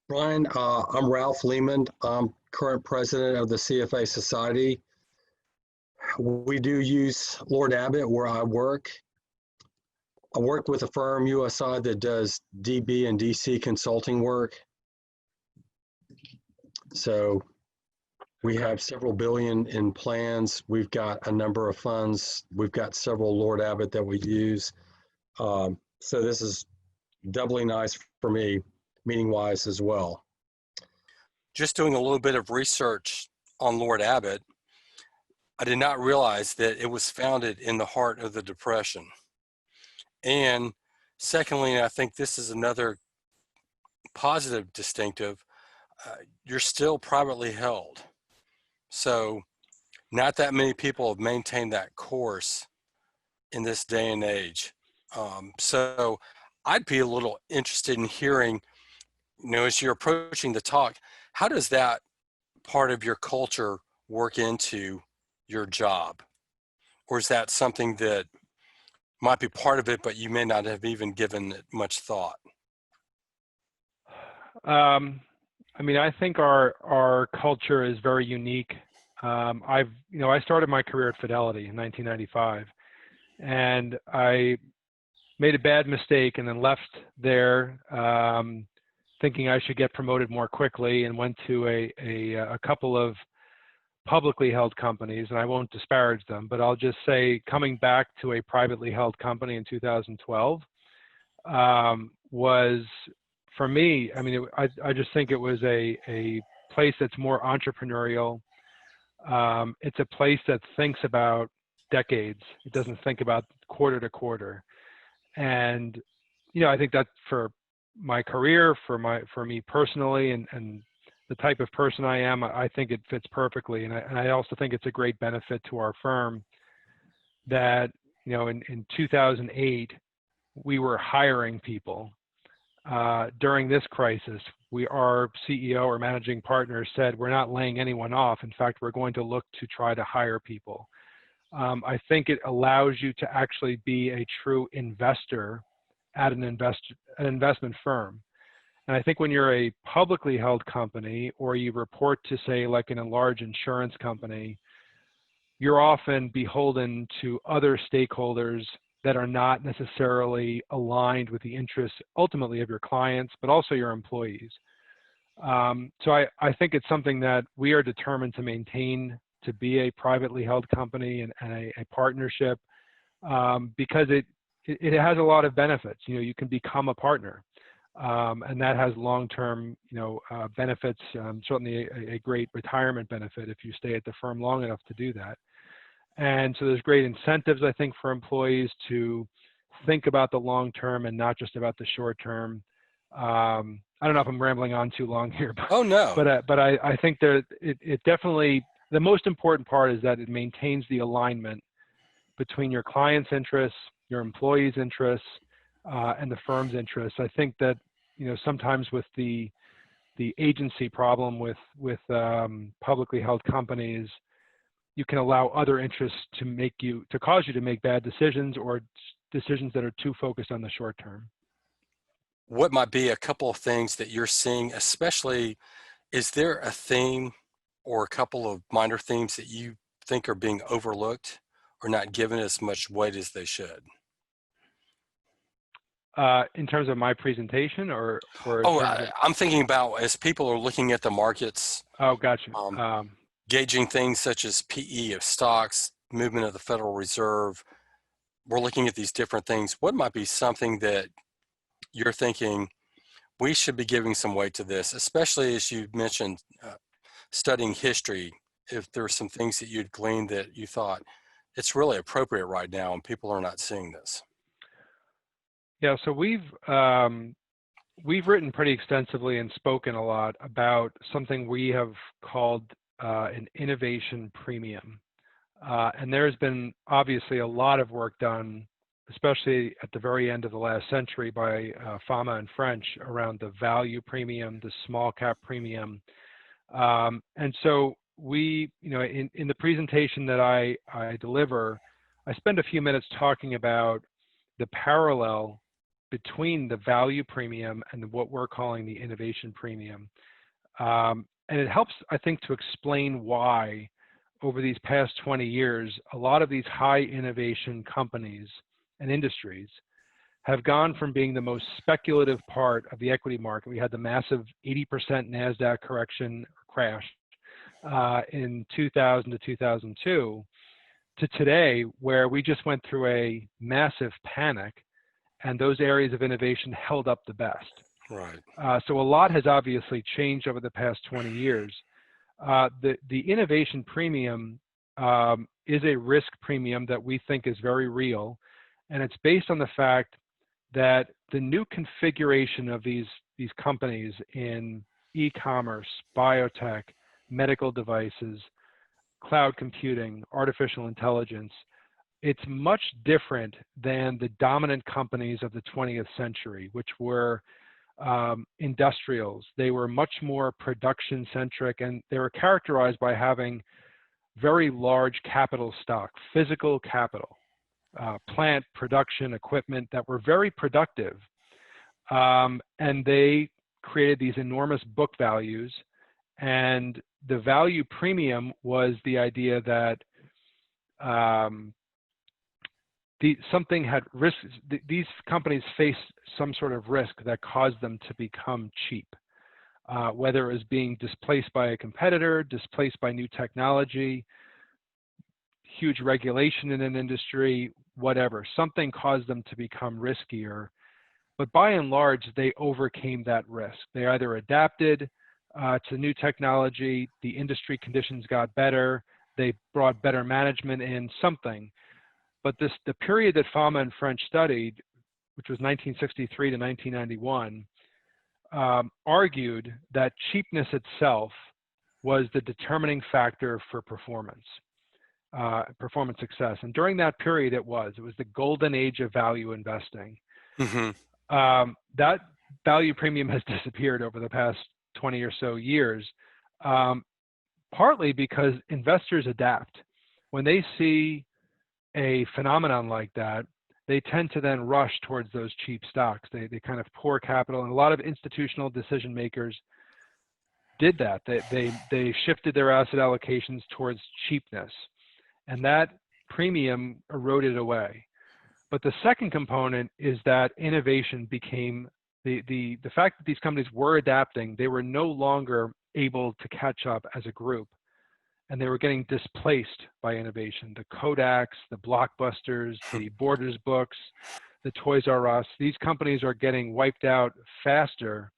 Brian, I'm Ralph Lehman. I'm current president of the CFA Society. We do use Lord Abbett where I work. I work with a firm, USI, that does DB and DC consulting work. So we have several billion in plans. We've got a number of funds. We've got several Lord Abbett that we use. So this is doubly nice for me, meeting-wise as well. Just doing a little bit of research on Lord Abbett, I did not realize that it was founded in the heart of the Depression. And secondly, I think this is another positive distinctive, you're still privately held. So not that many people have maintained that course in this day and age. So I'd be a little interested in hearing, as you're approaching the talk, how does that part of your culture work into your job? Or is that something that might be part of it, but you may not have even given it much thought? I think our culture is very unique. I started my career at Fidelity in 1995, and I made a bad mistake and then left there thinking I should get promoted more quickly, and went to a couple of publicly held companies, and I won't disparage them, but I'll just say coming back to a privately held company in 2012 was, for me, I just think it was a place that's more entrepreneurial. It's a place that thinks about decades. It doesn't think about quarter to quarter. And, I think that for my career, for me personally, and the type of person I am, I think it fits perfectly. And I also think it's a great benefit to our firm that, in 2008, we were hiring people. During this crisis, our CEO or managing partner said, we're not laying anyone off. In fact, we're going to look to try to hire people. I think it allows you to actually be a true investor at an investment firm. And I think when you're a publicly held company, or you report to, say, like in a large insurance company, you're often beholden to other stakeholders that are not necessarily aligned with the interests ultimately of your clients, but also your employees. So I think it's something that we are determined to maintain, to be a privately held company and a partnership, because it has a lot of benefits. You can become a partner, and that has long-term benefits, certainly a great retirement benefit if you stay at the firm long enough to do that. And so there's great incentives, I think, for employees to think about the long term and not just about the short term. I don't know if I'm rambling on too long here. But, oh, no. But I think that it definitely, the most important part is that it maintains the alignment between your client's interests, your employees' interests, and the firm's interests. I think that, sometimes with the agency problem with publicly held companies, you can allow other interests to cause you to make bad decisions, or decisions that are too focused on the short term. What might be a couple of things that you're seeing, especially, is there a theme or a couple of minor themes that you think are being overlooked or not given as much weight as they should? In terms of my presentation, or I'm thinking about as people are looking at the markets. Oh, gotcha. Gauging things such as PE of stocks, movement of the Federal Reserve. We're looking at these different things. What might be something that you're thinking we should be giving some weight to this, especially as you mentioned studying history? If there are some things that you'd gleaned that you thought it's really appropriate right now and people are not seeing this. Yeah, so we've written pretty extensively and spoken a lot about something we have called an innovation premium. And there's been obviously a lot of work done, especially at the very end of the last century, by Fama and French around the value premium, the small cap premium. And so we, in the presentation that I deliver, I spend a few minutes talking about the parallel between the value premium and what we're calling the innovation premium. And it helps, I think, to explain why over these past 20 years, a lot of these high innovation companies and industries have gone from being the most speculative part of the equity market. We had the massive 80% NASDAQ correction crash in 2000 to 2002 to today, where we just went through a massive panic and those areas of innovation held up the best. Right. So a lot has obviously changed over the past 20 years. The innovation premium is a risk premium that we think is very real, and it's based on the fact that the new configuration of these companies in e-commerce, biotech, medical devices, cloud computing, artificial intelligence, it's much different than the dominant companies of the 20th century, which were industrials. They were much more production centric, and they were characterized by having very large capital stock, physical capital, plant, production, equipment that were very productive. And they created these enormous book values. And the value premium was the idea that something had risks. These companies faced some sort of risk that caused them to become cheap, whether it was being displaced by a competitor, displaced by new technology, huge regulation in an industry, whatever. Something caused them to become riskier. But by and large, they overcame that risk. They either adapted to new technology, the industry conditions got better, they brought better management in, something. But the period that Fama and French studied, which was 1963 to 1991, argued that cheapness itself was the determining factor for performance success. And during that period, it was the golden age of value investing. Mm-hmm. That value premium has disappeared over the past 20 or so years, partly because investors adapt. When they see a phenomenon like that, they tend to then rush towards those cheap stocks. They kind of pour capital, and a lot of institutional decision makers did that. They shifted their asset allocations towards cheapness, and that premium eroded away. But the second component is that innovation became the fact that these companies were adapting. They were no longer able to catch up as a group, and they were getting displaced by innovation. The Kodaks, the Blockbusters, the Borders books, the Toys R Us, these companies are getting wiped out faster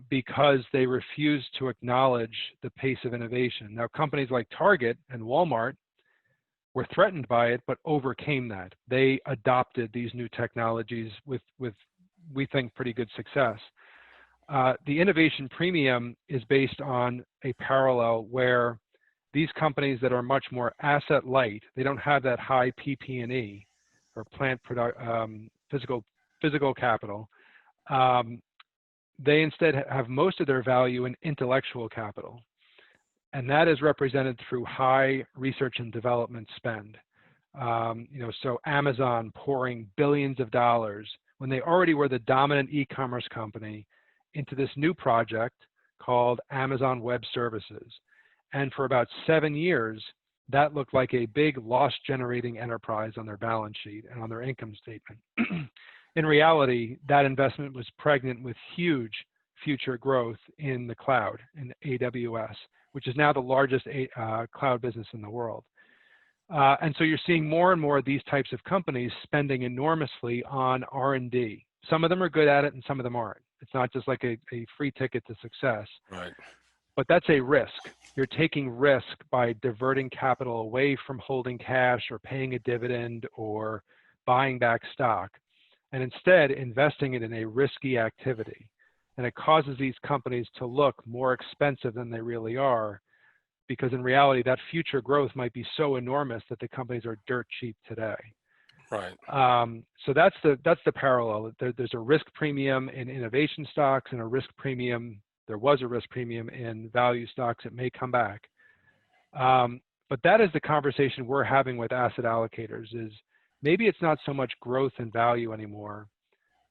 because they refuse to acknowledge the pace of innovation. Now, companies like Target and Walmart were threatened by it, but overcame that. They adopted these new technologies with we think, pretty good success. The innovation premium is based on a parallel where these companies that are much more asset light, they don't have that high PP&E or physical capital. They instead have most of their value in intellectual capital. And that is represented through high research and development spend. So Amazon pouring billions of dollars when they already were the dominant e-commerce company into this new project called Amazon Web Services. And for about 7 years, that looked like a big loss-generating enterprise on their balance sheet and on their income statement. In reality, that investment was pregnant with huge future growth in the cloud, in AWS, which is now the largest cloud business in the world. And so you're seeing more and more of these types of companies spending enormously on R&D. Some of them are good at it and some of them aren't. It's not just like a free ticket to success. Right. But that's a risk. You're taking risk by diverting capital away from holding cash or paying a dividend or buying back stock, and instead investing it in a risky activity. And it causes these companies to look more expensive than they really are, because in reality, that future growth might be so enormous that the companies are dirt cheap today. Right. So that's the parallel. There's a risk premium in innovation stocks and a risk premium. There was a risk premium in value stocks. It may come back. But that is the conversation we're having with asset allocators, is maybe it's not so much growth and value anymore.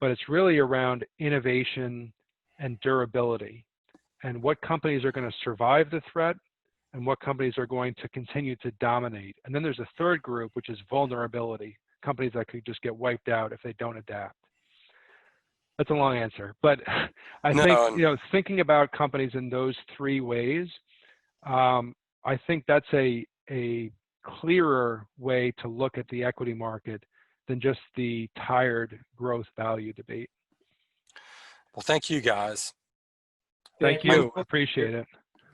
but it's really around innovation and durability, and what companies are going to survive the threat and what companies are going to continue to dominate. And then there's a third group, which is vulnerability, companies that could just get wiped out if they don't adapt. That's a long answer, but I think, you know, thinking about companies in those three ways, I think that's a clearer way to look at the equity market than just the tired growth value debate. Well, thank you guys. Thank you. Appreciate it.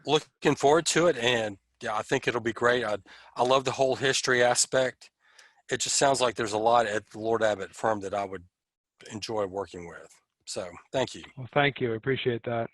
Looking forward to it, and yeah, I think it'll be great. I love the whole history aspect. It just sounds like there's a lot at the Lord Abbett firm that I would enjoy working with. So thank you. Well, thank you. I appreciate that.